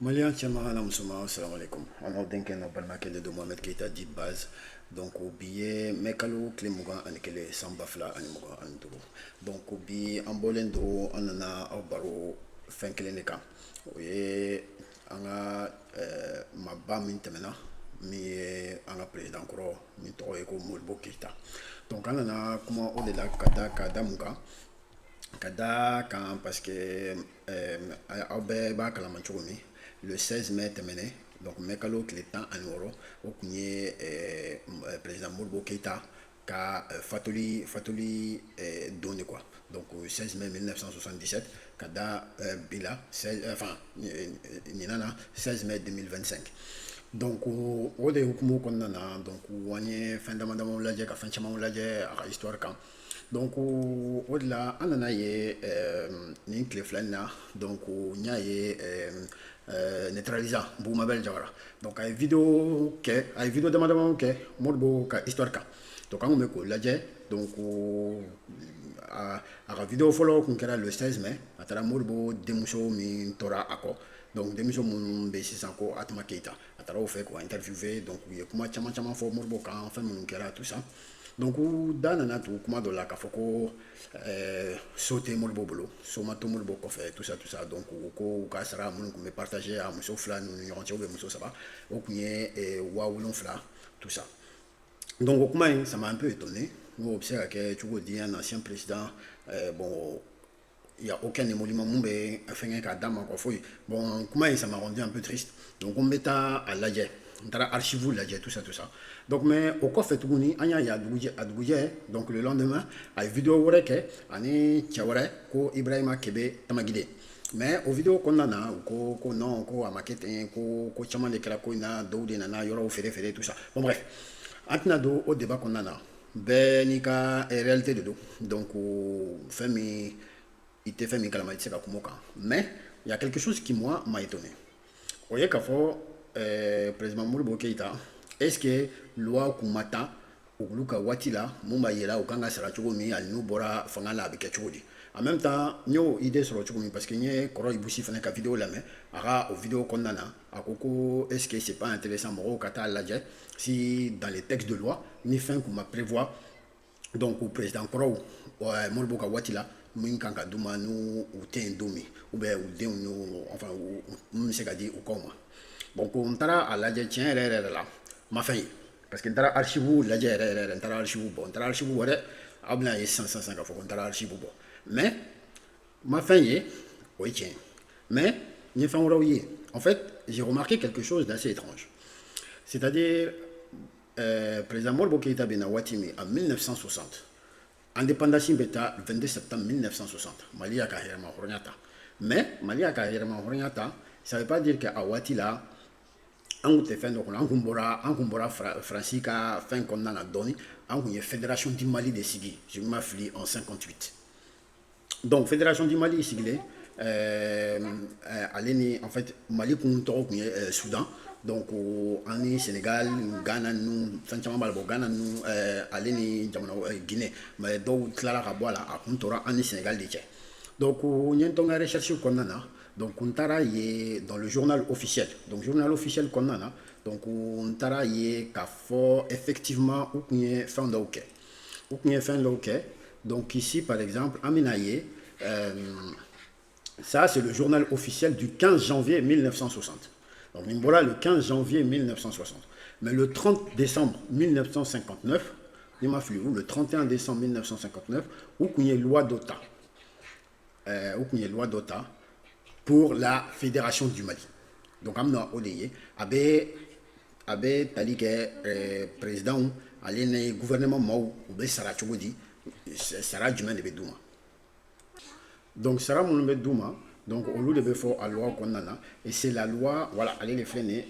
Malien Tiamara Namusuma, salam alaikum. On a denke no balmake de Mohamed Keita dit base. Donc au billet mekalo klemugan anikele sambafla animugan anduro. Donc au billet ambolendo anana baro fenkeleneka. Oye anga mabba min temena mi anga président koro mi to ko Modibo Keita. Donc anana kuma o de la kada muka kada kan parce que aw bɛɛ b'a kalama cogo min le 16 mai tɛmɛnen donc mɛkalo tile 10 ani wɔɔrɔ o tun ye président Modibo Keita ka fatoli don de quoi donc 16 mai 1977 ka da bi la enfin ɲinan na 16 mai 2025 donc o de hukumu kɔnɔna na donc an ye fɛn dama damaw lajɛ ka fɛn camanw lajɛ a ka histoire kan donc o de la an nana ye nin tile fila in na donc n y'a ye neutralisant Boumabel Jawara donc a ye video dama damaw kɛ Modibo ka histoire kan donc an kun bɛ k'o lajɛ donc a ka video fɔlɔ kun kɛra le 16 mai a taara Modibo denmuso min tora a kɔ donc denmuso minnu bɛ sisan ko Atuma Keita a taara o fɛ k'o interviewé donc u ye kuma caman caman fɔ Modibo kan fɛn minnu kɛra tout ça donc da nana tugu kuma dɔ la k'a fɔ ko so tɛ Modibo bolo so ma to Modibo kɔfɛ tout ça donc ko u ka sara minnu tun bɛ partager a muso fila ninnu ni ɲɔgɔn cɛ muso saba o tun ye 7,000 tout ça donc o kuma in ça m'a un peu étonné n'o bɛ se ka kɛ cogo di un ancien président bon il n'y a aucun émolument mun bɛ fɛngɛ k'a d'a ma quoi foyi bon kuma in ça m'a rendu un peu triste donc n bɛ taa a lajɛ n taara archive lajɛ tout ça donc mais o kɔfɛ tuguni an y'a ye a dugujɛ donc le lendemain a ye video wɛrɛ kɛ ani cɛ wɛrɛ ko Ibrahima Kebe Tamagide mais o video kɔnɔna na u ko non ko a ma kɛ ten ko caman de kɛra ko in na dɔw de nana yɔrɔw feere tout ça bon bref an tɛna don o débat kɔnɔna na bɛɛ n'i ka réalité de don donc fɛn min i tɛ fɛn min kalama i tɛ se ka kuma o kan mais il y a quelque chose qui moi m'a étonné o ye k'a fɔ président Modibo Keita est-ce que loi kun ma ta olu ka waati la mun b'a yira u kan ka sara cogo min hali n'u bɔra fanga la a bɛ kɛ cogo di en même temps n y'o idée sɔrɔ cogo min parce que n ye kɔrɔ Ibusi fana ka video lamɛn a ka o video kɔnɔna na a ko est-ce que c'est pas intéressant mɔgɔw ka taa lajɛ si dans les textes de loi ni fɛn kun ma prévoir donc o président kɔrɔw Modibo ka waati la min kan ka d'u ma n'u tɛ yen don min ou bien u denw n'u enfin mun bɛ se ka di u kɔw ma bon ko n taara a lajɛ tiɲɛ yɛrɛ la ma fɛn ye parce que n taara archive lajɛ yɛrɛ n taara archive bɔ n taara archive wɛrɛ aw bɛna ye sisan k'a fɔ ko n taara archive bɔ mais ma fɛn ye o ye tiɲɛ mais n ye fɛn wɛrɛw ye en fait j'ai remarqué quelque chose d'assez étrange c'est-à-dire président Modibo Keita bɛ na waati min en 1960 indépendance bɛ taa le 22 septembre 1960 Mali y'a ka hɛrɛma hɔrɔnya ta mais Mali y'a ka hɛrɛma hɔrɔnya ta ça veut pas dire que a waati la an kun tɛ fɛn dɔ kɔnɔ an kun bɔra Faransi ka fɛn kɔnɔna na dɔɔni an kun ye fédération du Mali de sigi je ma fili en 58 donc fédération du Mali sigilen ale ni en fait Mali kun tɔgɔ kun ye Soudan donc an ni Sénégal Ghana ninnu fɛn caman b'a la bon Ghana ninnu ale ni jamana Guinée mais dɔw tilala ka bɔ a la a kun tora an ni Sénégal de cɛ donc n ye n to n ka recherche kɔnɔna na donc n taara ye dans le journal officiel donc journal officiel kɔnɔna na donc n taara ye k'a fɔ effectivement u kun ye fɛn dɔw kɛ donc ici par exemple an bɛna ye ça c'est le journal officiel du 15 janvier 1960 donc nin bɔra le 15 janvier 1960 mais le 30 décembre 1959 ni ma fili le 31 décembre 1959 u kun ye loi d'Ota pour la fédération du Mali donc an bɛna o de ye a bɛ tali kɛ président ale ni gouvernement maaw u bɛ sara cogo di sara jumɛn de bɛ d'u ma donc sara minnu bɛ d'u ma donc olu de bɛ fɔ a loi kɔnɔna na et c'est la loi voilà ale de filɛ nin ye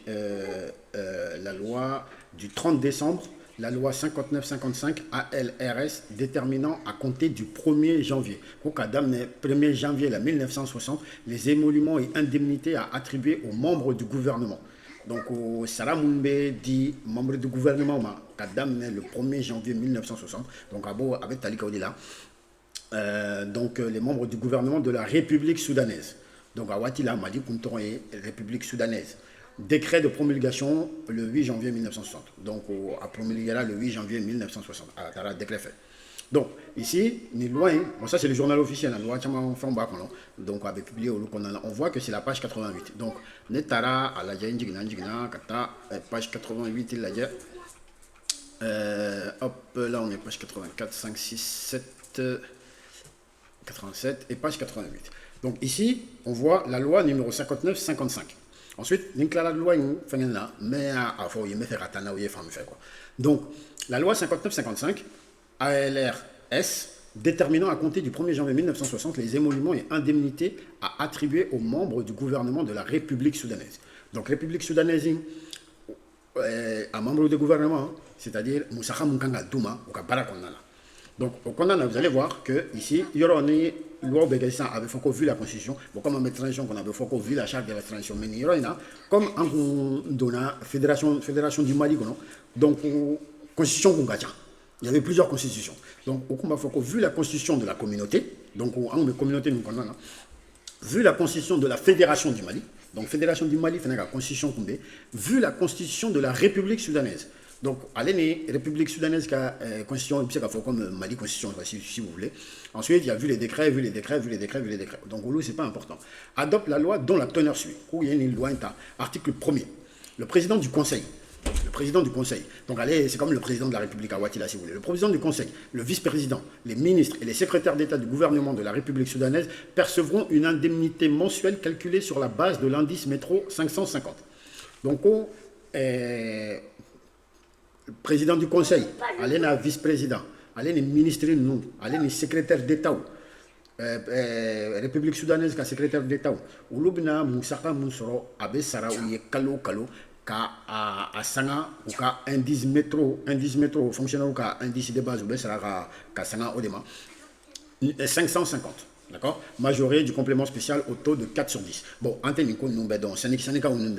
la loi du 30 décembre la loi 59-55 ALRS déterminant à compter du 1er janvier. Au cadre 1er janvier 1960, les émoluments et indemnités à attribuer aux membres du gouvernement. Donc, Sarah Moumbe dit membre du gouvernement, le 1er janvier 1960, donc avec Tali Kaodila, donc les membres du gouvernement de la République soudanaise. Donc, à Watila, Mali, Kuntoye, République soudanaise. Décret de promulgation le 8 janvier 1960. Donc, à promulguer là le 8 janvier 1960. À décret fait. Donc, ici, ni loin, bon, ça c'est le journal officiel, la loi donc avec publié au on voit que c'est la page 88. Donc, Netara, à la page 88, il a dit, hop, là on est page 84, 5, 6, 7, 87 et page 88. Donc, ici, on voit la loi numéro 59-55. Ensuite, la loi, donc, la loi 59-55, ALRS, déterminant à compter du 1er janvier 1960 les émoluments et indemnités à attribuer aux membres du gouvernement de la République soudanaise. Donc, République soudanaise, un membre du gouvernement, c'est-à-dire Moussaka Munkanga Douma, ou Kabara Kondana. Donc, au Kondana, vous allez voir que ici, il y aura une loi Bégaïstan avait fait vu la constitution, bon, comme en transition qu'on avait fait vu la charte de la transition, mais il y aura comme en donna fédération du Mali, donc constitution Kungacha. Il y avait plusieurs constitutions. Donc, au combat, vu la constitution de la communauté, donc en communauté, vu la constitution de la fédération du Mali, donc fédération du Mali, la constitution Koumbe, vu la constitution de la République soudanaise. Donc, allez, République soudanaise, qui a constitution, comme Mali, constitution, si vous voulez. Ensuite, il y a vu les décrets. Donc, ce n'est pas important. Adopte la loi dont la teneur suit. Où il y a une loi, article 1er. Le président du Conseil. Donc, allez, c'est comme le président de la République à Ouattila, si vous voulez. Le président du Conseil, le vice-président, les ministres et les secrétaires d'État du gouvernement de la République soudanaise percevront une indemnité mensuelle calculée sur la base de l'indice métro 550. Donc, le président du Conseil, allez, le vice-président, allez, le ministre, allez, le secrétaire d'État, République soudanaise, le secrétaire d'État, ou l'Oubna, Moussaka, Moussoro, Abe Sara, ou Kalo, à Sanga, ou qu'à indice métro fonctionnel, ou qu'à indice de base, ou Sara, qu'à Sanga, Odema, 550. D'accord? Majoré du complément spécial au taux de 4 sur 10. Bon, en tant que nous, donc, c'est un cas où nous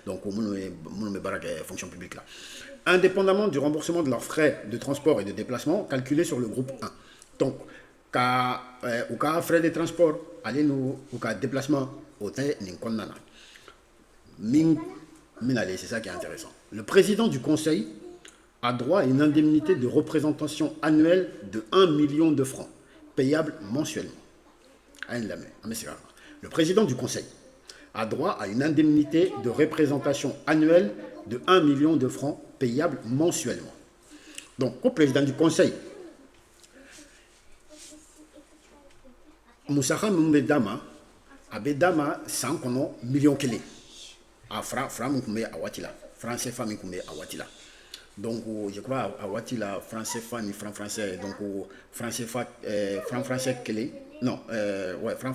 donc, nous fonction publique là. Indépendamment du remboursement de leurs frais de transport et de déplacement, calculés sur le groupe 1. Donc, au cas frais de transport, allez nous, au cas déplacement, au temps, c'est ça qui est intéressant. Le président du Conseil a droit à une indemnité de représentation annuelle de 1 million de francs, payable mensuellement. Le président du Conseil a droit à une indemnité de représentation annuelle de 1 million de francs payable mensuellement. Donc, au président du Conseil, Moussaka Mbedama, Abedama, 100 millions kélé. À franc Moukoumé à Ouattila. Français famille Moukoumé à Ouattila. Donc, je crois à Ouattila, français famille, franc français. Donc, français kélé. Non, ouais, franc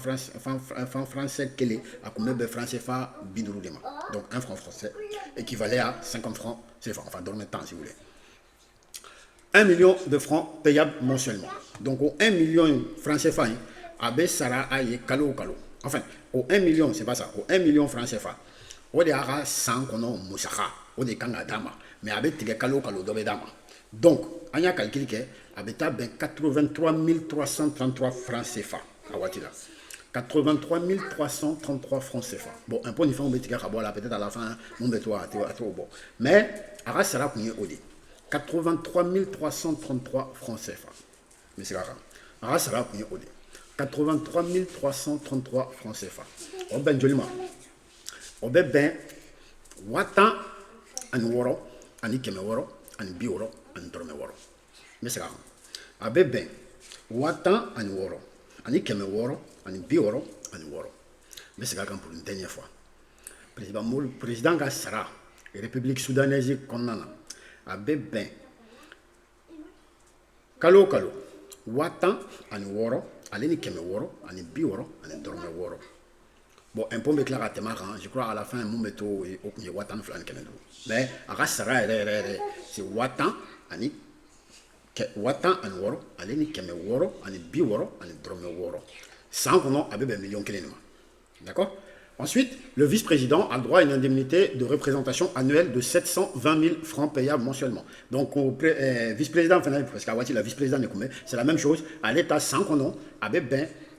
français kélé. À combien de français fa bidouroudema. Donc, un franc français équivalait à 50 francs CFA. Enfin, dans le temps, si vous voulez. 1 million de francs payables mensuellement. Donc, au 1 million de francs CFA, Abe Sara Aye Kalo. Enfin, au 1 million, c'est pas ça. Au 1 million de francs CFA. On a 100 kono Moussaka. On a Kanga Dama. Mais avec tes Kalo Dobe Dama. Donc, on a calculé que avec 83 333 francs CFA à Ouattila. 83 333 francs CFA. Bon, un point de fois, on va peut-être à la fin, on va bon. Mais, Arras sera pour nous 83 333 francs CFA. Mais c'est grave. Arras sera pour nous 83 333 francs CFA. On ben joliment. On ben watan an woro, ani keme woro, ani bi woro, ani dorme woro. Mais c'est grave. Abe ben watan an woro, ani keme woro, ani bi woro, ani woro. Mais c'est grave pour une dernière fois. Président Gassara, République soudanaise Konana, Abe ben Kalo, watan an woro, ani keme woro, ani bi woro, ani dorme woro. Bon, un peu me clair à Temara, je crois à la fin, mon métaux et au Watan Flan Canado. Mais à Rassara, c'est Watan, Ani, Watan and Woro, Aleni Keme Woro, Ani Bi Woro, Ani Drome Woro. 100 millions de millions. D'accord? Ensuite, le vice-président a le droit à une indemnité de représentation annuelle de 720 000 francs payables mensuellement. Donc, au vice-président, parce qu'à la vice-président, c'est la même chose, à l'État 100 à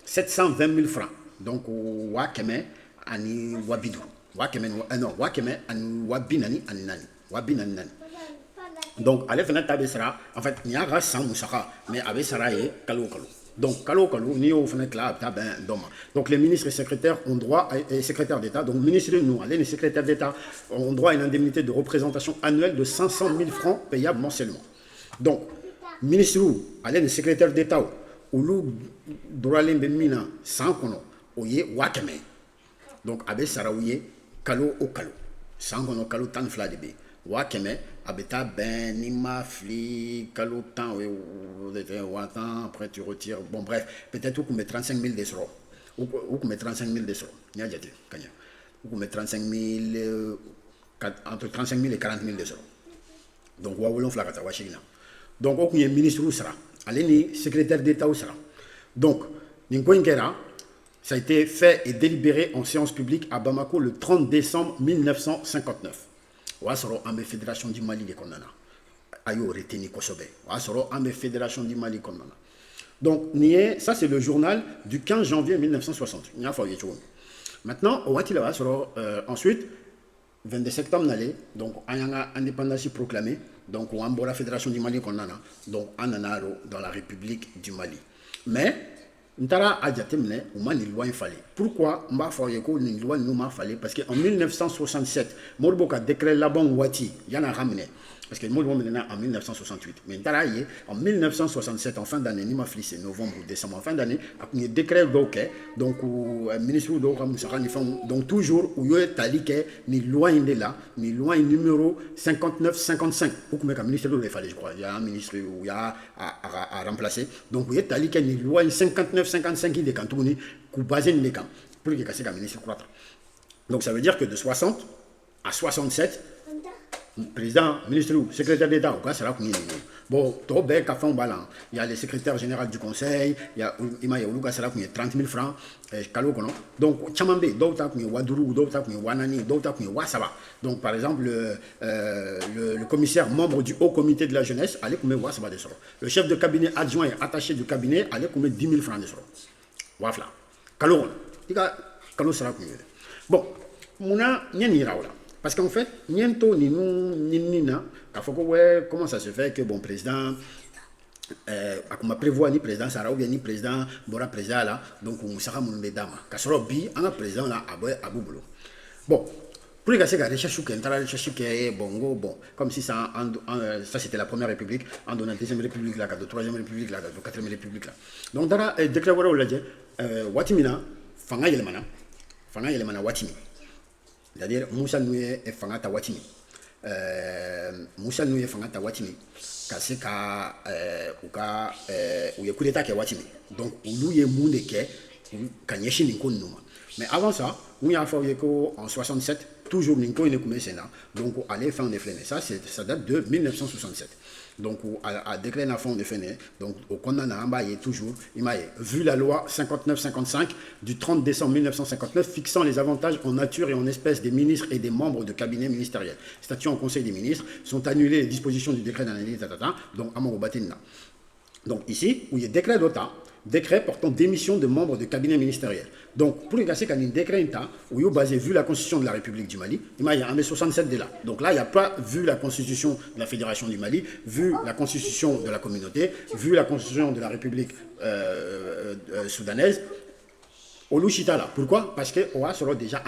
720 000 francs. donc wakeme ani wabidu wakeme non wakeme ani wabinani ani nani wabinani nani. Donc ale fana tabe sera en fait il y a sans musaka mais avec sara et kalo kalo. Donc kalo kalo ni au fana là ta ben doma. Donc les ministres et secrétaires ont droit et secrétaires d'État, donc ministres nous allez les secrétaires d'État ont droit à une indemnité de représentation annuelle de 500 000 francs payables mensuellement. Donc ministre allez les secrétaires d'État ou lou droalen bemina sans kono oye wakeme. Donc avec sara ouye kalo o kalo sans kono kalo tan fla de be wakeme abeta ben nima fli kalo temps après tu retires bon bref peut-être qu'on met 35 000 de euros ou qu'on met 35 000 de euros nya jati kanya ou qu'on met 35 000 entre 35 000 et 40 000 de euros donc wa wolon flakata wa china donc on est ministre ou sera allez ni secrétaire d'état ou sera donc ninko ingera ça a été fait et délibéré en séance publique à Bamako le 30 décembre 1959. Wasoro ambe fédération du Mali de Kondana. Ayo reteni kosobe. Wasoro ambe fédération du Mali Kondana. Donc ça c'est le journal du 15 janvier 1960. Maintenant ensuite 22 septembre n'allait donc ayanga indépendance proclamée donc on a la fédération du Mali Kondana donc ananaro dans la République du Mali. Mais Ntara adjatemne ou man loi fallait. Pourquoi m'a foyer ko une loi nous m'a fallait parce que en 1967 Morboka décret la bon wati yana ramené parce que Morbo maintenant en 1968 mais Ntara y en 1967 en fin d'année ni m'a flissé novembre ou décembre en fin d'année a un décret donc ministre do comme ça donc toujours où y talike ni loi là ni loi numéro 59 55 ou comme ministre do fallait je crois il y a un ministre où il y a à remplacer donc où y talike ni loi 59 55 qui est cantonné ku basé les camps pour que casser comme ministre croître. Donc ça veut dire que de 60 à 67 président, ministre, secrétaire d'État, ou quoi, c'est là qu'on est. Bon, il y a le secrétaire général du conseil, il y a 30 000 francs, donc, Chamambe, d'autres Waduru, d'autres Wanani, d'autres Wasaba. Donc, par exemple, le commissaire membre du haut comité de la jeunesse, allez comme Wasaba de Soro. Le chef de cabinet adjoint et attaché du cabinet, allez comme 10 000 francs de Soro. Wafla. Kalo, Kalo sera bon, Mouna, Nyani Raoula. Parce qu'en fait, niento ni nous ni nina, comment ça se fait que bon président, comme prévoit ni président Sarah ou bien ni président Bora président là, donc on sera mon mesdames, kasoro bi, un président là à Boubolo. Bon, pour les gars, c'est la recherche qui est bon, comme si ça c'était la première république, en donnant la deuxième république là, la troisième république là, la quatrième république là. Donc dans la déclaration où l'a dit, Watimina, Fanga Yelemana Watimi. C'est-à-dire Moussa Nouye et Fangata Watimi. Moussa Nouye et Fangata Watimi. Kasi ka ou coup d'état qui est Watimi. Donc où y est monde qui kanyeshi ninko numa. Mais avant ça, on y a fait en 67 toujours ninko il est comme Sénat. Donc aller fin de flaine. Ça date de 1967. Donc à décret la fin de flaine. Donc au condamnant est toujours vu la loi 59-55 du 30 décembre 1959 fixant les avantages en nature et en espèces des ministres et des membres de cabinet ministériel. Statuant en conseil des ministres sont annulées les dispositions du décret d'analyse donc à Batina. Donc ici où il y a décret d'OTA, décret portant démission de membres de cabinet ministériel. Donc, pour les gars, c'est qu'il y a un décret où il y a basé, vu la constitution de la République du Mali, il y a un 67 de là. Donc là, il n'y a pas vu la constitution de la Fédération du Mali, vu la constitution de la communauté, vu la constitution de la République soudanaise. Olushita là. Pourquoi? Parce que on a déjà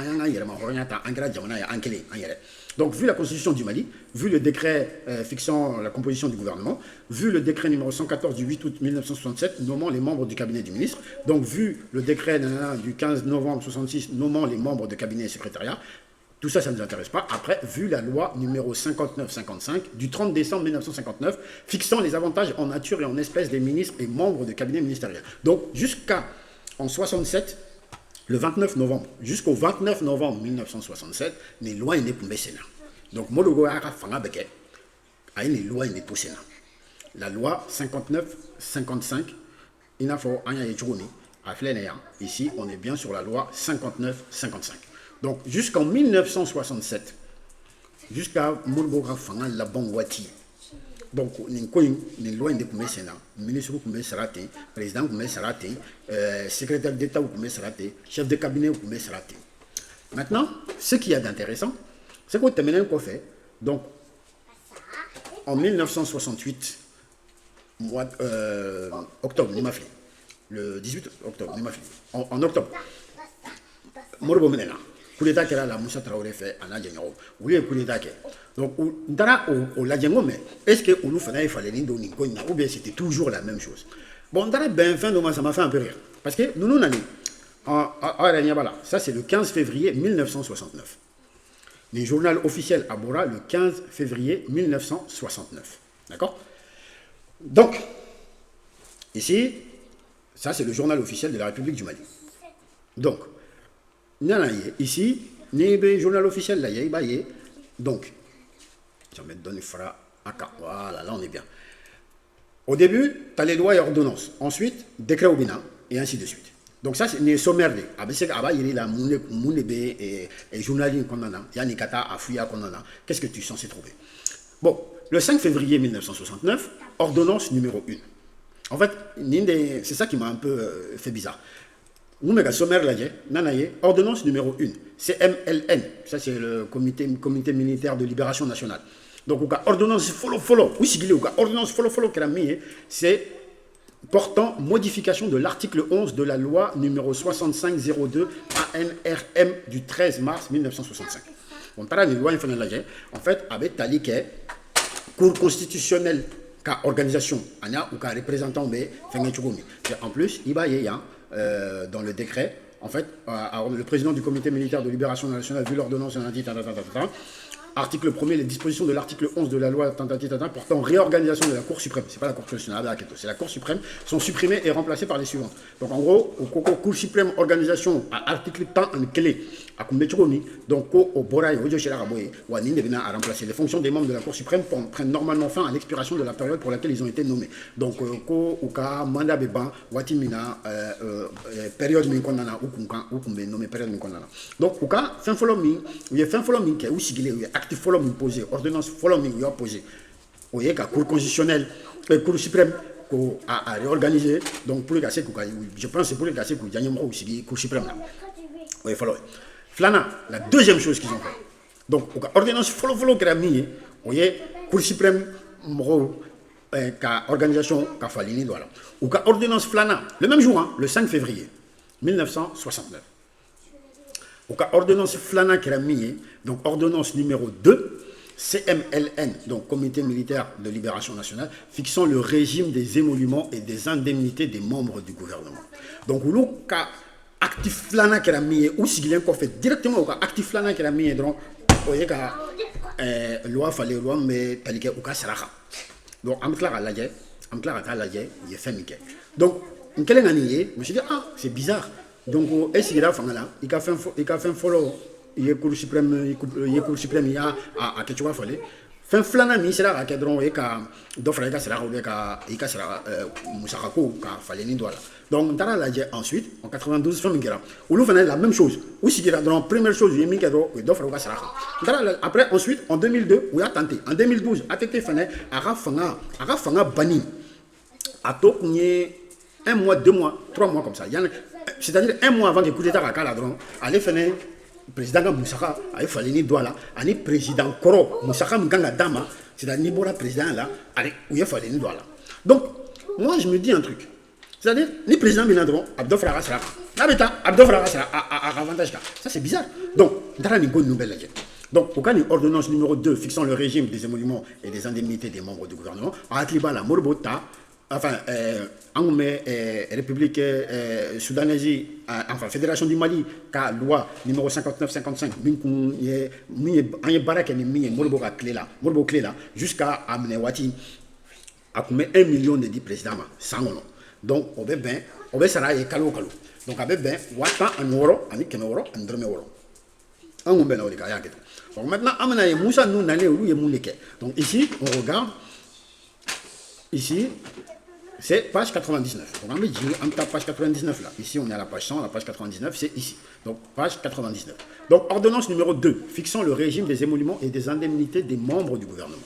donc vu la constitution du Mali, vu le décret fixant la composition du gouvernement, vu le décret numéro 114 du 8 août 1967 nommant les membres du cabinet du ministre, donc vu le décret du 15 novembre 1966 nommant les membres de cabinet et secrétariat, tout ça, ça ne nous intéresse pas. Après, vu la loi numéro 59-55 du 30 décembre 1959 fixant les avantages en nature et en espèces des ministres et membres de cabinet ministériel. Donc jusqu'en 67, le 29 novembre, jusqu'au 29 novembre 1967, les lois étaient pour le Sénat. Donc, Mologo a fait les lois étaient pour le Sénat. La loi 59-55, il a fait ici, on est bien sur la loi 59-55. Donc, jusqu'en 1967, jusqu'à Mologo a fait la bonne wati. Donc, ni loi de Koumé Sénat, ministre Koumé Sarate, président Koumé Sarate, secrétaire d'État Koumé Sarate, chef de cabinet Koumé Sarate. Maintenant, ce qu'il y a d'intéressant, c'est qu'on termine un fait. Donc, en 1968, mois octobre, le 18 octobre, en octobre, Moribo Menena, coup d'état qui a la Moussa Traoré fait en Adjengo, ou le coup d'état qui donc, au Ladjengo, mais est-ce que nous il fallait ou bien c'était toujours la même chose? Bon, dans la fin de mois, ça m'a fait un peu rire. Parce que nous avons ça c'est le 15 février 1969. Le journal officiel à Bora le 15 février 1969. D'accord? Donc, ici, ça c'est le journal officiel de la République du Mali. Donc, ici, le journal officiel là, donc, je vais me donner fra AK. Voilà, là on est bien. Au début, tu as les lois et ordonnances. Ensuite, décret au Bénin, et ainsi de suite. Donc ça, c'est le sommaire. Il y a les journalistes qu'on a, il y a les kata afouya qu'on a. Qu'est-ce que tu es censé trouver? Bon, le 5 février 1969, ordonnance numéro 1. En fait, c'est ça qui m'a un peu fait bizarre. Nous avons sommaire là, ordonnance numéro 1, CMLN, ça c'est le comité militaire de libération nationale. Donc, ordonnance follow, ordonnance follow, c'est portant modification de l'article 11 de la loi numéro 6502 ANRM du 13 mars 1965. On parle de loi en fait, avec Talik, Cour constitutionnelle, organisation, ou représentant, en plus, il y a dans le décret, en fait, le président du comité militaire de libération nationale, vu l'ordonnance, article 1er, les dispositions de l'article 11 de la loi portant réorganisation de la Cour suprême, c'est pas la Cour constitutionnelle, c'est la Cour suprême, sont supprimées et remplacées par les suivantes. Donc en gros, au Cour suprême organisation, à article temps en clé, à Kumbetchogomi, donc au Boraï, au Djoshiraboye, ou à Nindebina à remplacer. Les fonctions des membres de la Cour suprême prennent normalement fin à l'expiration de la période pour laquelle ils ont été nommés. Donc, au cas mandat beban, watimina, période minkonana, ou kumbe nommé période minkonana. Donc, au cas, fin follow-me, il y a fin follow-me qui est aussi actif follow-me posé, ordonnance follow-me il y a posé. Vous voyez, la Cour constitutionnelle, la Cour suprême, à réorganiser. Donc, pour les casser, je pense que c'est pour les casser que vous gagnez aussi, Cour suprême. Oui, follow. Flana, la deuxième chose qu'ils ont fait. Donc, ordonnance follow qui a mis, vous voyez, Cour suprême, organisation, qui a fallu, voilà. Ou ordonnance Flana, le même jour, le 5 février 1969. Ou ordonnance Flana qui a mis, donc ordonnance numéro 2, CMLN, donc Comité militaire de libération nationale, fixant le régime des émoluments et des indemnités des membres du gouvernement. Donc, nous, actif flana qui a mis ou si il fait directement au actif flana qui a mis donc voyez que loi fallait loi mais talike ou kasraha donc am clara la je am clara ta la je il fait miké donc quel est l'année je me suis dit ah c'est bizarre donc est-ce qu'il a fait là il a fait follow il est cour suprême il y a à quelque chose fallait fin flana mi sera que donc et ka d'offre ka sera ou ka sera musakako ka fallait ni dola. Donc, ensuite, en 92, on fait la même chose. Aussi, dans la première chose, il y a après, ensuite, en 2002, on a tenté. En 2012, on a tenté banni. À un mois, 2 mois, 3 mois comme ça. C'est-à-dire 1 mois avant que le coup d'État allait faire le président Moussaka, il fallait ni doigt là, le président Koro, Moussaka Mganga Dama, c'est-à-dire le président là, il fallait ni doigt là. Donc, moi, je me dis un truc. C'est-à-dire, les présidents Binadron, Abdo Fraga sera. Abdo Fraga sera à avantage. Ça, c'est bizarre. Donc, il y a une nouvelle légende. Donc, au cas d'une ordonnance numéro 2 fixant le régime des émoluments et des indemnités des membres du gouvernement, à Atliba, la Morbota, enfin, en République soudanaise, enfin, Fédération du Mali, la loi numéro 59-55, Morbo clé là, jusqu'à Amnewati, à 1 million de présidents, sans nom. Donc, on va bien, on va s'arrêter calou. Donc, on va bien, wata en euro, en euro, en drame euro. On va bien, on va donc, maintenant, on a Moussa, nous, n'allez où il y a donc, ici, on regarde, ici, c'est page 99. Donc, on va dire, on tape page 99 là. Ici, on est à la page 100, la page 99, c'est ici. Donc, page 99. Donc, ordonnance numéro 2, fixant le régime des émoluments et des indemnités des membres du gouvernement.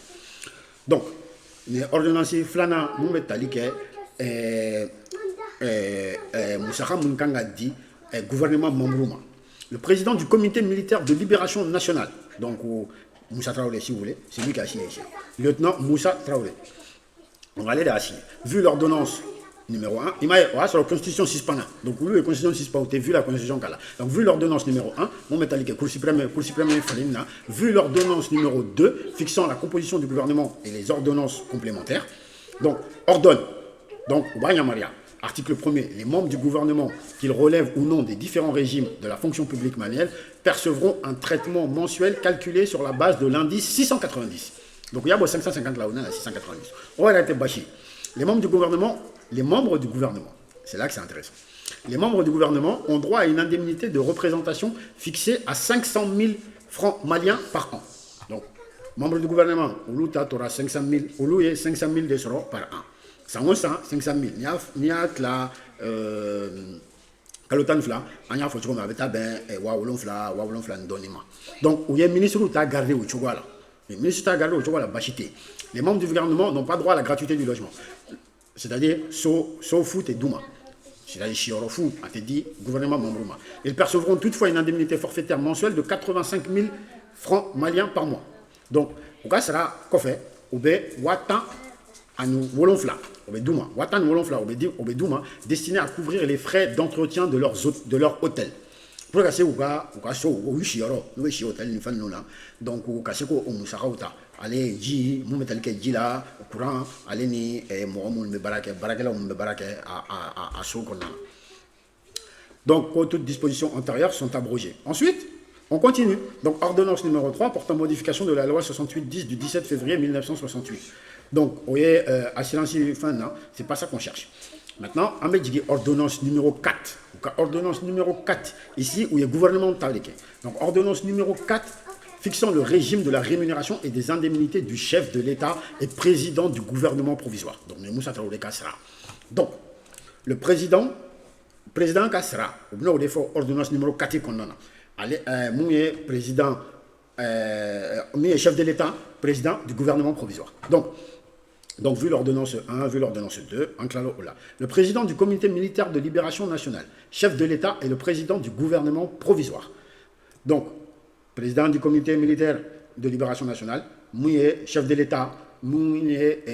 Donc, ni ordonnance flana mun be tali kɛ musaka mun kan ka di gouvernement membre ma. Le président du comité militaire de libération nationale, donc Moussa Traoré si vous voulez, c'est lui qui a signé ici. Lieutenant Moussa Traoré. On va aller là assis. Vu l'ordonnance numéro 1, il m'a sur la constitution 6 pana. Donc lui la constitution 6 pana, vu la constitution kala. Donc vu l'ordonnance numéro 1, mon métallique cour suprême falina, vu l'ordonnance numéro 2 fixant la composition du gouvernement et les ordonnances complémentaires. Donc ordonne. Donc Maria. Article 1er, les membres du gouvernement, qu'ils relèvent ou non des différents régimes de la fonction publique manuelle, percevront un traitement mensuel calculé sur la base de l'indice 690. Donc il y a 550 là, on a 690. On va arrêter Bachi. Les membres du gouvernement, c'est là que c'est intéressant. Les membres du gouvernement ont droit à une indemnité de représentation fixée à 500 000 francs maliens par an. Donc, membres du gouvernement, on aura 500 000, on a 500 000 euros par an. 500 000. Il y a la kalotan fla, il y a faut comme avec ta ben wawolon fla ndonima. Donc, il y a ministre qui a gardé au Tchouala. Le ministre qui a gardé au Tchouala bachité. Les membres du gouvernement n'ont pas droit à la gratuité du logement. C'est-à-dire foot et douma. C'est-à-dire chiorofou, a été dit gouvernement membre. Ils percevront toutefois une indemnité forfaitaire mensuelle de 85 000 francs maliens par mois. Donc, au cas sera fait au be watan anu wolonfla. Destiné à couvrir les frais d'entretien de leur hôtel. Pour que vous donc allez ji mon métal que ji là courant allez ni mohamoun me barake barakela me barake à sokona. Donc toutes dispositions antérieures sont abrogées. Ensuite on continue. Donc ordonnance numéro 3 portant modification de la loi 68-10 du 17 février 1968. Donc, vous voyez, assurance fin, non, c'est pas ça qu'on cherche. Maintenant, on met ordonnance numéro 4. Ordonnance numéro 4, ici, où il y a gouvernement tabliqué. Donc, ordonnance numéro 4, fixant le régime de la rémunération et des indemnités du chef de l'État et président du gouvernement provisoire. Donc, Moussa Traoré Kassra. Donc, le président Kassra, au défaut, ordonnance numéro 4 qu'on a. Allez, Mouye, président, Mouye, chef de l'État, président du gouvernement provisoire. Donc, vu l'ordonnance 1, vu l'ordonnance 2, le président du comité militaire de libération nationale, chef de l'État et le président du gouvernement provisoire. Donc, président du comité militaire de libération nationale, mouillé, chef de l'État, mouillé,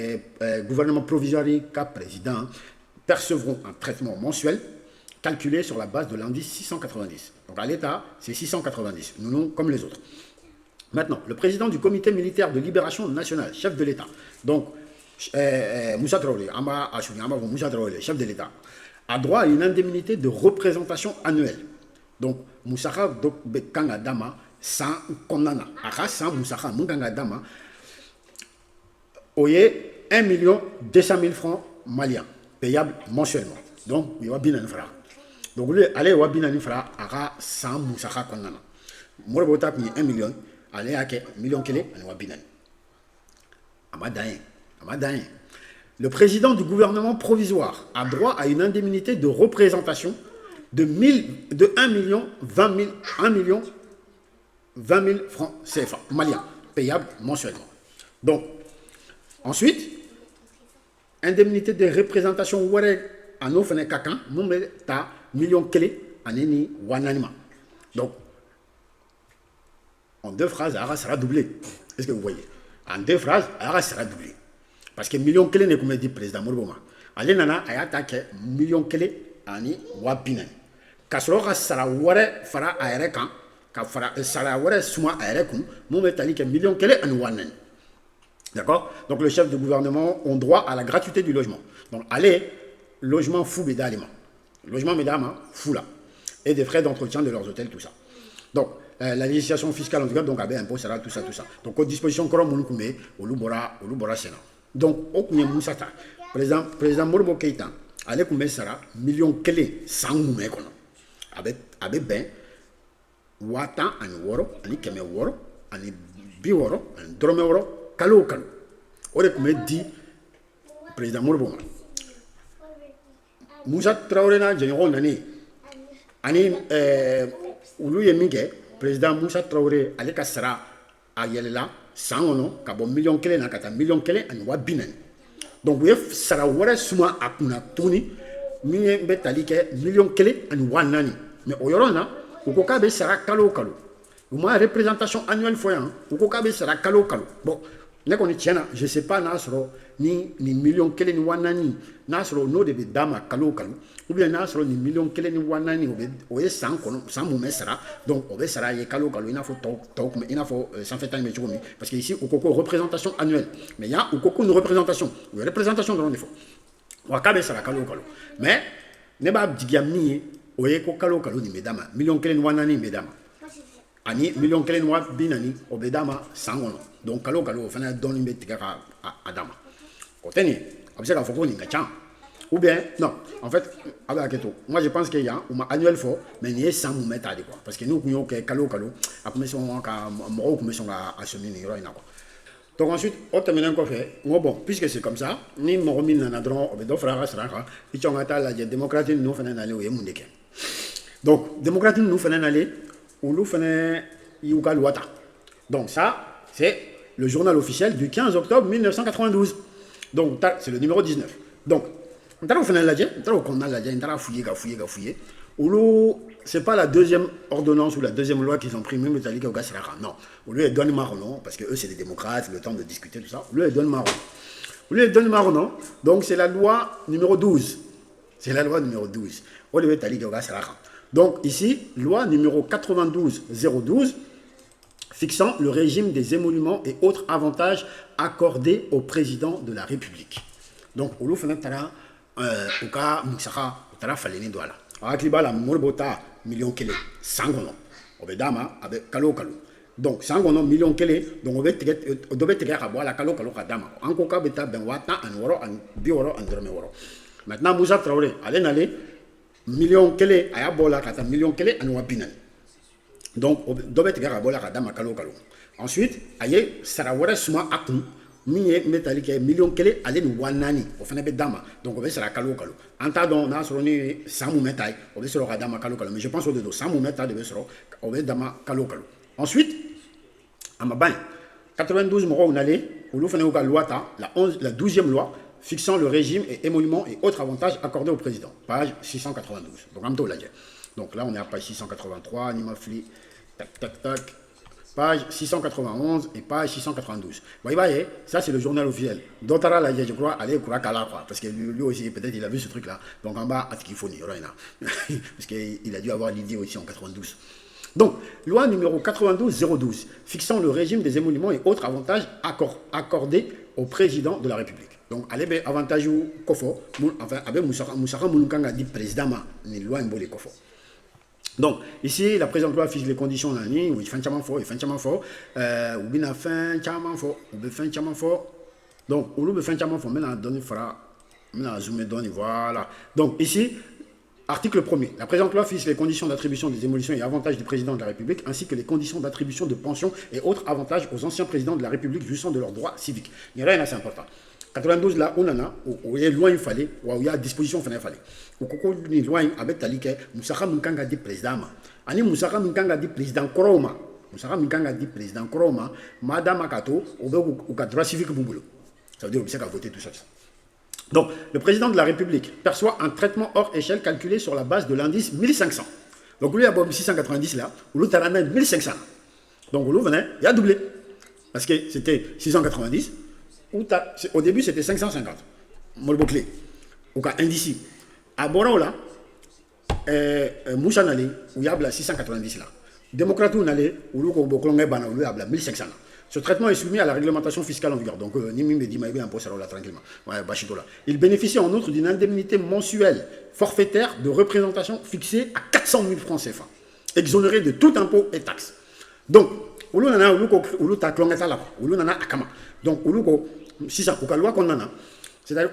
gouvernement provisoire, président, percevront un traitement mensuel calculé sur la base de l'indice 690. Donc, à l'État, c'est 690, nous, comme les autres. Maintenant, le président du comité militaire de libération nationale, chef de l'État, donc, Moussa Traoré, Moussa Traoré, chef de l'État, a droit à une indemnité de représentation annuelle. Donc, Moussa Kanga Dama, sans Konana, Aka sans Moussa Kanga Dama, oye 1 200 000 francs maliens, payables mensuellement. Donc, il y a bien un frère. Donc, allez, il y a bien un frère, Aka sans Moussa Konana. Moi, je vais 1 million, allez, à 1 million, il y a bien un. Le président du gouvernement provisoire a droit à une indemnité de représentation de 1 million 20 000 francs CFA maliens, payables mensuellement. Donc, ensuite, indemnité de représentation à nos fenêtres kakan, mon ta million clés aneni wananima. Donc, en 2 phrases, Ara sera doublé. Est-ce que vous voyez? En 2 phrases, Ara sera doublé. Parce que million clés n'est comme dit président Morboma. Allez nana a attaqué million clés ani wabinan. Kasoro sara ware fara aerekan, ka fara sara ware suma aerekum, mon métallique million clés ani wanen. D'accord? Donc le chef du gouvernement ont droit à la gratuité du logement. Donc allez, logement fou bédalima. Logement mesdames, fou là. Et des frais d'entretien de leurs hôtels, tout ça. Donc la législation fiscale en tout cas, donc avec impôt, ça, tout ça. Donc aux dispositions comme Mouloukoumé, au Loubora Sénat. Donc, au Moussata, président Morbo Keïta, allez combien sera million clés sans moumé kono. Avec ben, watan ani woro, ani keme woro, ani bi woro, ani drome woro, kalo. Ore combien dit président Morbo. Moussa Traoré na général nani, ani ulu yeminge, président Moussa Traoré, allez kassara, ayelela. 100 kabo million kelen na kata million kelen ani wa binan donc u ye sara wɛrɛ suma a kunna tuguni min ye bɛ tali kɛ $1,000,000 ani 400 mais o yɔrɔ in na u ko k'a bɛ sara kalo o kalo u ma représentation annuelle fɔ yan u ko k'a bɛ sara kalo o kalo bon ne kɔni tiɲɛ na je sais pas n'a sɔrɔ ni nin $1,000,000 ni 400 n'a sɔrɔ n'o de bɛ d'a ma kalo o kalo ou bien n'a sɔrɔ nin $1,000,000 ni 400 o ye san kɔnɔ san mun bɛ sara donc o bɛ sara ye kalo o kalo i n'a fɔ tɔw kun bɛ i n'a fɔ sanfɛta in bɛ cogo min parce que ici u ko ko représentation annuelle mais yan u ko ko nin représentation u ye représentation dɔrɔn de fɔ wa k'a bɛ sara kalo o kalo mais ne b'a jigiya min ye o ye ko kalo o kalo nin bɛ d'a ma $1,000,000 ni 400 in bɛ d'a ma ani $1,000,000 ni 40 o bɛ d'a ma san kɔnɔ donc kalo o kalo o fana dɔɔni bɛ tigɛ ka a d'a ma o tɛ nin ye a bɛ se k'a fɔ ko nin ka ca ou bien non en fait a bɛ hakɛ to moi je pense que yan u ma annuel fɔ mais nin ye san mun bɛ ta de quoi parce que n'u tun y'o kɛ kalo o kalo a tun bɛ sɔn ka mɔgɔw tun bɛ sɔn ka sɔmi nin yɔrɔ in na quoi donc ensuite o tɛmɛnen kɔfɛ n ko bon puisque c'est comme ça ni mɔgɔ min nana dɔrɔn o bɛ dɔ fara a ka sara kan i cɔn ka taa lajɛ démocrate ninnu fana nalen o ye mun de kɛ donc démocrate ninnu fana nalen olu fana y'u ka loi ta donc ça c'est le journal officiel du 15 octobre 1992 donc c'est le numéro 19 donc n taara o fana lajɛ n taara o kɔnɔna lajɛ n taara fouiller ka fouiller olu c'est pas la deuxième ordonnance ou la deuxième loi qu'ils ont pris même le au cas non au lieu de donner marron parce que eux c'est des démocrates le temps de discuter tout ça au lieu de donner marron donc c'est la loi numéro 12 au lieu de au cas donc ici loi numéro 92-012 fixant le régime des émoluments et autres avantages accordés au président de la République donc au lieu de au cas musaka tara faleni do ala akli bala morbota $1,000,000 sangono obedama abe kalo donc sangono $1,000,000 donc obe tege ka bo ala kalo ka dama anko ka beta ben wata an woro an bi woro an dorme woro maintenant Moussa Traoré allez $1,000,000 aya bola kata $1,000,000 an wabinani donc dobe tege ka bola ka dama kalo ensuite aye sarawara suma akun min ye metali kɛ $1,000,000 ale ni 400 o fana bɛ d'a ma donc o bɛ sara kalo o kalo an t'a dɔn n'a sɔrɔ ni san mun bɛ ta ye o bɛ sɔrɔ ka d'a ma kalo o kalo mais je pense o de don san mun bɛ ta de bɛ sɔrɔ o bɛ d'a ma kalo o kalo ensuite a ma ban 92 mɔgɔw nalen olu fana y'u ka loi ta la 12e loi fixant le régime et émoluments et autres avantages accordés au président page 692 donc an bɛ t'o lajɛ donc là on est à page 683 ni ma fili tac page 691 et page 692. Vous voyez, ça c'est le journal officiel. D'autres là, je crois, allez, quoi, parce que lui aussi, peut-être, il a vu ce truc-là. Donc en bas, à ce qu'il faut, parce qu'il a dû avoir l'idée aussi en 92. Donc, loi numéro 92-012, fixant le régime des émoluments et autres avantages accordés au président de la République. Donc, allez, avantage ou kofo, enfin, avec Moussaka Mouloukanga dit président, mais loi imbole kofo. Donc, ici, la présente loi fixe les conditions d'un ligne où il fait un chaman fort, ou bien fin chaman fort, ou bien fin chaman fort. Donc, au lieu de fin chaman fort, maintenant, donner fera, maintenant, zoomer, donner, voilà. Donc, ici, article 1er. La présente loi fixe les conditions d'attribution des émolutions et avantages du président de la République, ainsi que les conditions d'attribution de pensions et autres avantages aux anciens présidents de la République jouissant de leurs droits civiques. Il y en a, c'est important. 92 là, on en a, où il y a loin il fallait, où il y a disposition il fallait. Où il y a loin avec Talike, Moussaka Mounkanga dit président. Ani Moussaka Mounkanga dit président Koroma. Moussaka Mounkanga dit président Koroma, Madame Akato, ou ka droit civique Bouboulou. Ça veut dire qu'il a voté tout ça. Donc, le président de la République perçoit un traitement hors échelle calculé sur la base de l'indice 1500. Donc, lui, il y a 690 là, ou l'autre, il y a 1500. Donc, l'autre, il a doublé. Parce que c'était 690. Au début, c'était 550. Molboclé. Ou cas indice. À Borola, Moussa Nali, où il y a 690 là. Démocrate ou Nali, où il y a 1500. Ce traitement est soumis à la réglementation fiscale en vigueur. Donc, tranquillement. Il bénéficie en outre d'une indemnité mensuelle forfaitaire de représentation fixée à 400 000 francs CFA, exonérée de tout impôt et taxe. Donc, donc, si ça a loi qu'on a, c'est-à-dire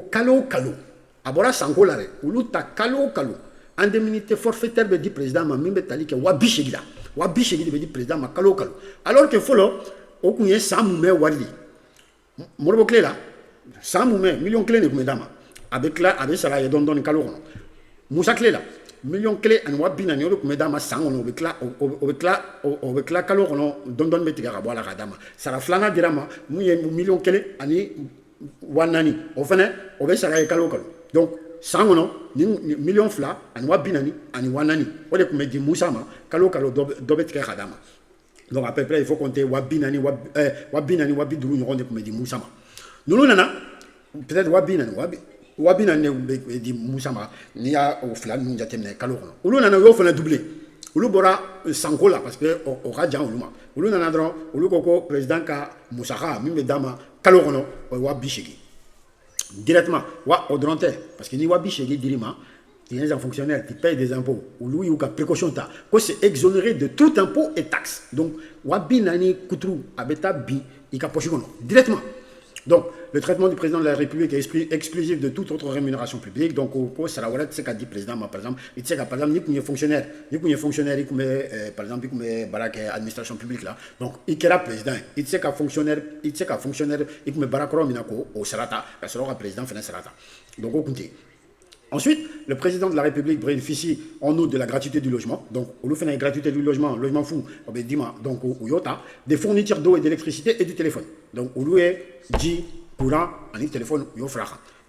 kalo abora sango lare ta kalo indemnité forfaitaire be di président ma mimbe tali ke wa bishigida be di président ma kalo alors que folo o kunye samume wali morbo clé là samume million clé ne kumedama avec ça ya don kalo musa clé là million clé an wa binani o kumedama sango no avec la kalo don betiga bola kadama sara flana dirama muye million clé ani wanani o fana o be sara kalo kalo donc sangono ni million fla ani wa binani ani wanani o de kume di Moussa ma kalo kalo do be tika khadama donc à peu près il faut compter wa binani wa biduru ñogon de kume di Moussa ma nulu nana peut-être wa binani ne di Moussa ma ni ya o fla nu jatemne kalo kono ulu nana yo fana doubler ulu bora sanko la parce que o ka jan ulu ma ulu nana dron ulu koko président ka Moussa mi be dama kalo kono o wa bishigi directement wa au dronte parce que ni wa bishigi dirima tu es un fonctionnaire qui paye des impôts ou lui ou ka précaution ta ko c'est exonéré de tout impôt et taxe donc wa binani kutru abeta bi i ka pochi kono directement. Donc, le traitement du président de la République est exclusif de toute autre rémunération publique. Donc, au Sarawara, c'est ce qu'a dit le président, par exemple, il sait que, par exemple, il y a fonctionnaire, par exemple, il y a barak administration publique là. Donc, il y a président, il sait qu'un fonctionnaire, il y a barak au Sarata, la Sarawara président fait un Sarata. Donc, au compte. Ensuite, le président de la République bénéficie en outre de la gratuité du logement. Donc, on lui fait une gratuité du logement fou, donc au Yota, des fournitures d'eau et d'électricité et du téléphone. Donc, on lui est dit courant, un téléphone,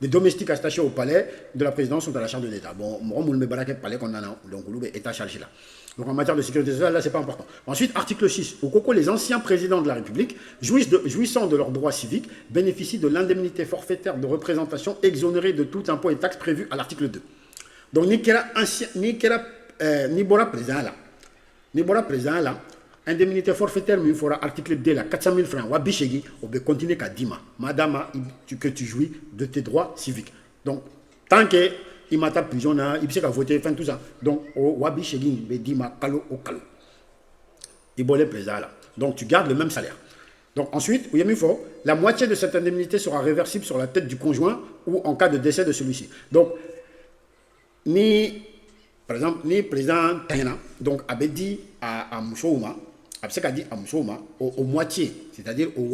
des domestiques attachés au palais de la présidence sont à la charge de l'État. Bon, on me barake palais qu'on a, donc on lui est chargé là. Donc en matière de sécurité sociale, là, c'est pas important. Ensuite, article 6. Au Coco, les anciens présidents de la République, jouissant de leurs droits civiques, bénéficient de l'indemnité forfaitaire de représentation exonérée de tout impôt et taxes prévues à l'article 2. Donc, ni bora président là, indemnité forfaitaire, mais il faudra article 2 là, 400 000 francs, ou bichegi, on peut continuer qu'à Dima. Madame, que tu jouis de tes droits civiques. Donc, tant que il m'a tapé prison, il sait qu'à voter, tout ça. Donc, au Wabi Shegin, il dit ma calo au calo. Il bolait président là. Donc, tu gardes le même salaire. Donc, ensuite, la moitié de cette indemnité sera réversible sur la tête du conjoint ou en cas de décès de celui-ci. Donc, par exemple, ni président Tayana, donc, avait dit à Moussouma, au moitié, c'est-à-dire au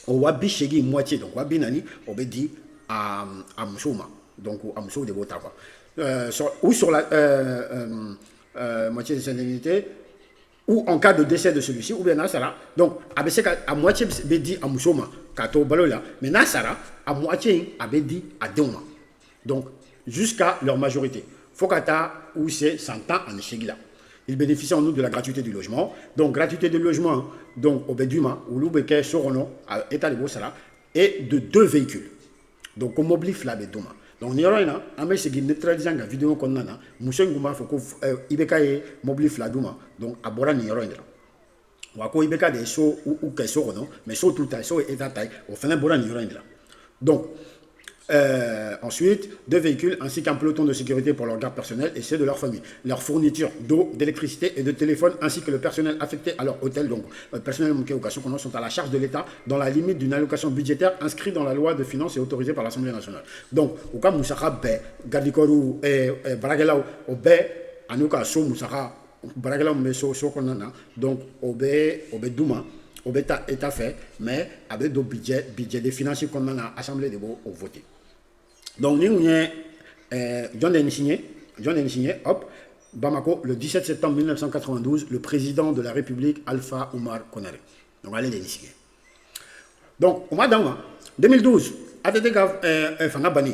Wabi Shegin moitié, donc Wabi Nani, avait dit à Moussouma. Donc, à Moussou de Bota, ou sur la moitié de cette indemnité, ou en cas de décès de celui-ci, ou bien Nassara. Donc, à moitié, dit à Moussouma, Kato Balola, mais Nassara, à moitié, avait dit à Deuma. Donc, jusqu'à leur majorité. Fokata, où c'est 100 ans en Échegila. Ils bénéficient en outre de la gratuité du logement. Donc, gratuité du logement, donc, au Béduma, ou l'Oubeke, Sorono, à État de Bossala, et de 2 véhicules. Donc, au Mobli Flabé Douma. Donc, nous avons un qui neutralisé la vidéo qu'on a. Nous avons fait mobile fladouma. Donc, à Bora, nous avons fait des sauts ou des sauts, mais sauts tout à saut et à taille. Au final, Bora, nous avons donc, ensuite, 2 véhicules ainsi qu'un peloton de sécurité pour leur garde personnelle et ceux de leur famille. Leur fourniture d'eau, d'électricité et de téléphone ainsi que le personnel affecté à leur hôtel, donc le personnel qu'on sont à la charge de l'État dans la limite d'une allocation budgétaire inscrite dans la loi de finances et autorisée par l'Assemblée nationale. Donc, au cas où Moussaka Bé, Gardikoru et Baragelao, au Bé, Anouka So Moussaka, Baragelao Meso Sokonana, donc au Bé Douma. Au bêta est fait, mais avec des budgets des finances qu'on a à l'Assemblée de voter. Donc, nous avons John signé, hop, Bamako, le 17 septembre 1992, le président de la République, Alpha Oumar Konaré. Donc, allez les signer. Donc, au mois d'an 2012, Adedega Fana Bani,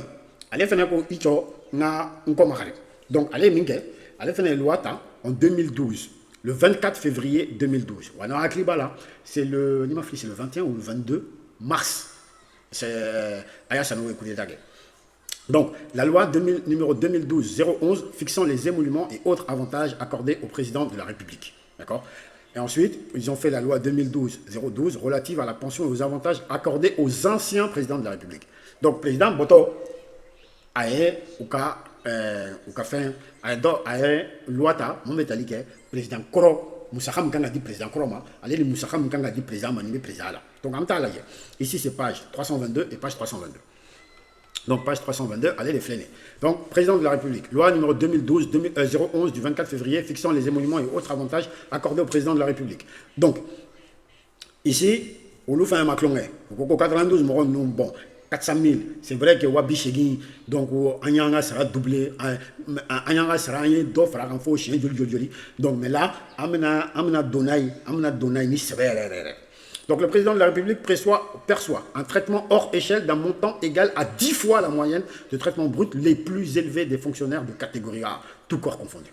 allez faire un icho na Nkomahare. Donc, allez faire une loi en 2012. Le 24 février 2012. C'est le 21 ou le 22 mars. C'est donc, la loi numéro 2012-011 fixant les émoluments et autres avantages accordés au président de la République. D'accord? Et ensuite, ils ont fait la loi 2012-012 relative à la pension et aux avantages accordés aux anciens présidents de la République. Donc, président Boto a ou fait loi mon métallique président Koro Moussaka Mkanga dit président Koroma allez le Moussaka Mkanga dit président Manimé président là. Donc en temps là ici c'est page 322 et page 322. Donc page 322, allez les flâner. Donc président de la République, loi numéro 2012-011 du 24 février fixant les émoluments et autres avantages accordés au président de la République. Donc ici on nous fait un maclongé. Au 92 bon 400 000, c'est vrai que Wabi Shegi, donc Anyanga sera doublé, Anyanga sera un d'offre à un faux chien, donc mais là, Amena Donai, ni sévère. Donc le président de la République perçoit un traitement hors échelle d'un montant égal à 10 fois la moyenne de traitement brut les plus élevés des fonctionnaires de catégorie A, tout corps confondu.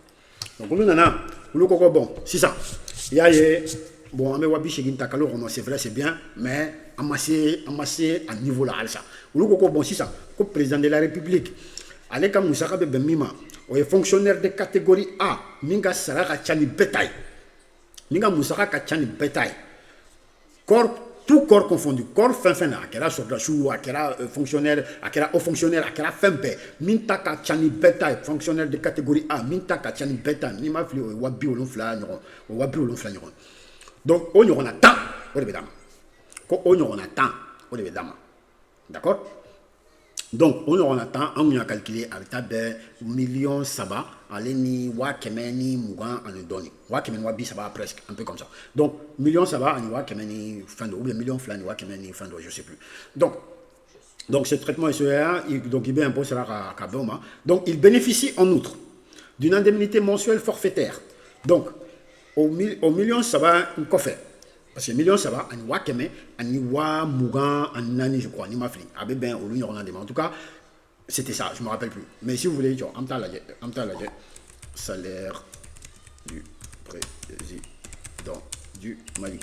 Donc on a bon, c'est ça. Il y a bon, on wabi chez Gintakalo, c'est vrai, c'est bien, mais amassé à niveau là, ça. Bon, c'est ça. Comme président de la République, allez comme nous avons ben les fonctionnaires de catégorie A, minga saraka chani bétail. Minga musaka chani bétail. Tout corps confondu, corps fin, akera sordachou, akera fonctionnaire, akera haut fonctionnaire, akera fempe, mintaka chani bétail, fonctionnaire de catégorie A, mintaka chani bétail, ni ma fli wabi olon fla nyon. Donc on y a temps, on est dama. Quand on y a temps, on est dama. D'accord? Donc on y a temps, on y a calculé avec ta million saba, allez ni wa kemeni mugan en doni. Wa kemeni wa bi saba presque, un peu comme ça. Donc million saba, ani wa kemeni fin ou bien million flan wa kemeni fin je sais plus. Donc ce traitement SEA, donc il impose à Kaboma. Donc il bénéficie en outre d'une indemnité mensuelle forfaitaire. Donc au million saba un coffre. Parce que million saba, ani wa keme, ani wa mugan, ani nani je crois, ni ma fli. Abe ben au l'union on a en tout cas. C'était ça, je ne me rappelle plus. Mais si vous voulez, salaire du président du Mali.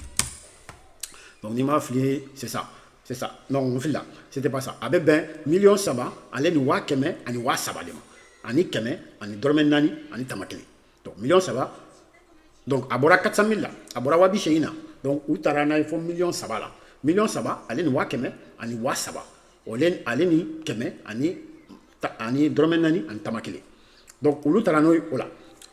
Donc, Nima Flié, c'est ça. C'est ça. Non, on fait là. C'était pas ça. Avec ben, million saba, allez nous voir keme, ani wa saba dema. Ani keme, ani dormen nani, ani tamakele. Donc, million saba. Donc, abora 400 000 là. Abora wabi sheina. Donc, outarana, il faut million saba là. Million saba, allez nous voir keme, ani wa saba. Olen, allez ni keme, ani dromenani ani tamakele. Donc ulu taranoy ola.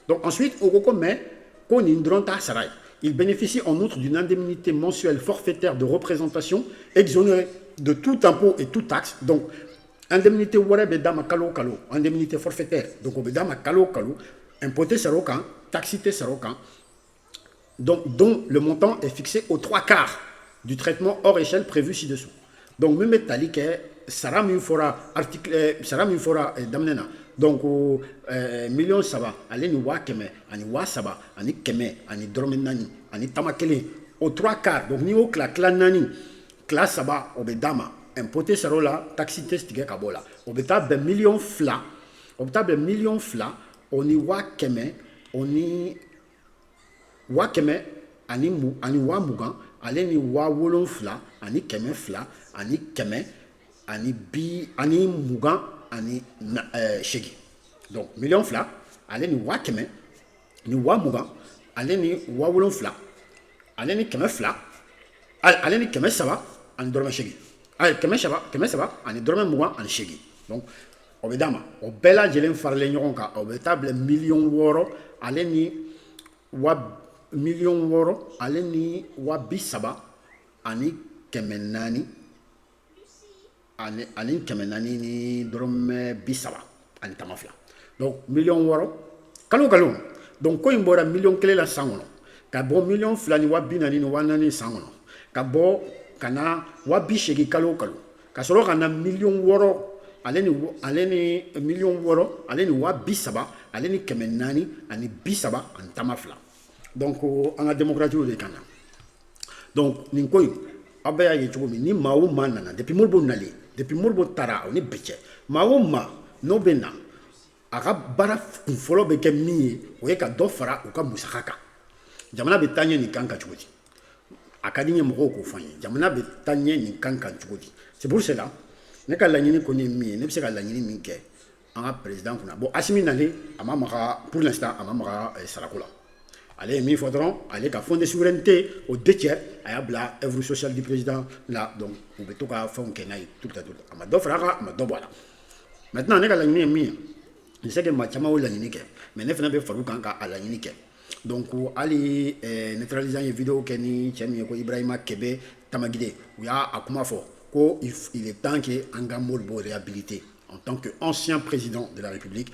Donc ensuite au mais qu'on indronta saray. Il bénéficie en outre d'une indemnité mensuelle forfaitaire de représentation exonérée de tout impôt et toute taxe. Donc indemnité warebe dama kalo, indemnité forfaitaire. Donc obedama kalo, impoté sarokan, taxité sarokan. Donc dont le montant est fixé aux 3/4 du traitement hors échelle prévu ci-dessous. Donc même métallique Saram Infora article Saram Infora damnena donc million saba allez nous voir keme ani wa saba ani keme ani dromenani ani tamakele aux 3/4 donc niveau clan nani classe saba obedama impoté sarola taxi test kabola obeta ben million fla oni wa keme oni wa keme ani wa mugan allez ni wa wolon fla ani keme fla ani keme ani mugan ani shegi. Donc million fla allez ni wa keme ni wa mugan allez ni wa wolon fla allez ni keme fla allez ni keme saba ani dorme shegi. Allez keme saba ani dorme mugan ani shegi. Donc obedama obela jelen farle nyon ka obetable million woro allez ni wa million woro allez ni wa bisaba ani keme nani ani kemenani ni drome bisaba ani tamafla. Donc million woro kalo donc ko imbora million kele la sangono ka bo million flani wa binani ni wanani sangono ka bo kana wa bishegi kalo ka solo kana million woro aleni million woro aleni wa bisaba aleni kemenani ani bisaba ani tamafla. Donc en la démocratie de kana donc ni koy abaya ye chomi ni mawu manana depuis molbo nali depuis morbo tara on est bitché maoma no bena aka bara folo be ke mi o e ka do fara o ka musaka jamana be tanye ni kanka chugoti akadinye moko ko fanyi jamana be tanye ni kanka chugoti. C'est pour cela ne ka lanyini ko ni mi ne se ka lanyini mi ke en président kuna bon asimi nale amamaka pour l'instant amamaka sarakola. Allez, il faudra aller à fond de souveraineté au 2/3 à la œuvre sociale du président là. Donc, on peut tout faire tout le temps. Maintenant, on est à la ligne. Je sais que ma chama ou la ligne, mais ne fait pas à la ligne. Donc, allez neutraliser les vidéos que ni Chemi Ibrahima Kebe Tamagide. Il y a à Kumafo. Il est temps que Angamolbo réhabilité en tant qu'ancien président de la République.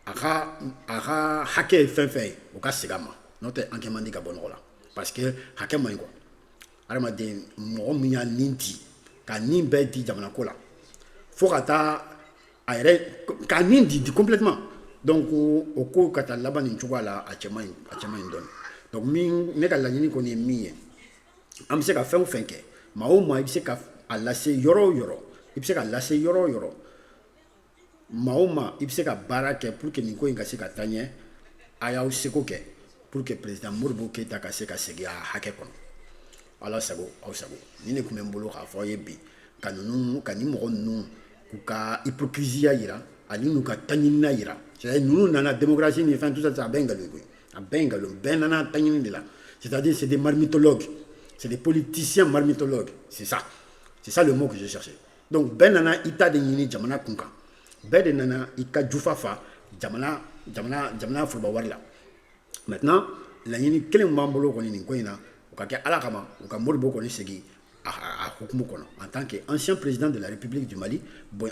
Ara hacker fait au cas Segama. Notre enquête ka bon rola parce que hakem man ko arama de mo miya ninti ka nimbe di jamana kola fo kata ayre ka nindi complètement donc au ko kata labani chugala a chema don donc mi ne ka la nyini ko ni mi an bɛ se ka fɛn o fɛn kɛ maa o maa i bɛ se ka a lase yɔrɔ o yɔrɔ i bɛ se ka lase yɔrɔ o yɔrɔ maa o maa i bɛ se ka baara kɛ pour que nin ko in ka se ka taa ɲɛ a y'aw seko kɛ pour que président Modibo Keyita ka se ka segin a hakɛ kɔnɔ ala sago aw sago nin de tun bɛ n bolo k'a fɔ aw ye bi ka ni mɔgɔ ninnu k'u ka hypocrisia yira ani n'u ka taɲinina yira c'est-à-dire ninnu nana démocratie ni fɛn tout ça a bɛɛ ye nkalon ye a bɛɛ ye nkalon bɛɛ nana taɲini de la c'est-à-dire c'est des marmitologues c'est des politiciens marmitologues c'est ça le mot que je cherchais donc bɛɛ nana i ta de ɲini jamana kun kan bɛɛ de nana i ka jufa fa jamana foroba wari la maintenant laɲini kelen b'an bolo kɔni nin ko in na o ka kɛ ala kama u ka Modibo kɔni segin a hukumu kɔnɔ en tant que ancien président de la République du Mali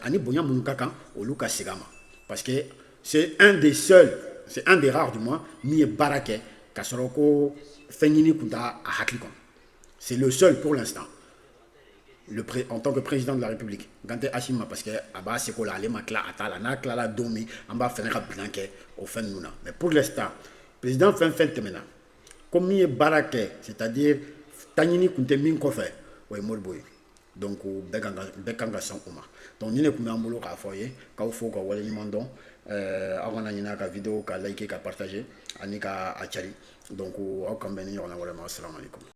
ani bonya minnu ka kan olu ka segin a ma parce que c'est un des rares du moins min ye baara kɛ ka sɔrɔ ko fɛn ɲini tun t'a hakili kɔnɔ c'est le seul pour l'instant en tant que président de la République Gante Ashima parce que a b'a seko la ale ma tila a t'a la n'a tilala don min an b'a fɛnɛ ka bilan kɛ o fɛn ninnu na mais pour l'instant président fɛn fɛn tɛmɛna ko min ye baara kɛ c'est-à-dire taɲini tun tɛ min kɔfɛ o ye Modibo ye donc bɛɛ kan ka sɔn o ma donc nin de tun b'an bolo k'a fɔ aw ye k'aw fo ka waleɲuman dɔn aw kana ɲinɛ a ka vidéo ka liker ka partager ani ka a cari donc aw kan bɛn ni ɲɔgɔnna wɛrɛ ma assalamu alaikum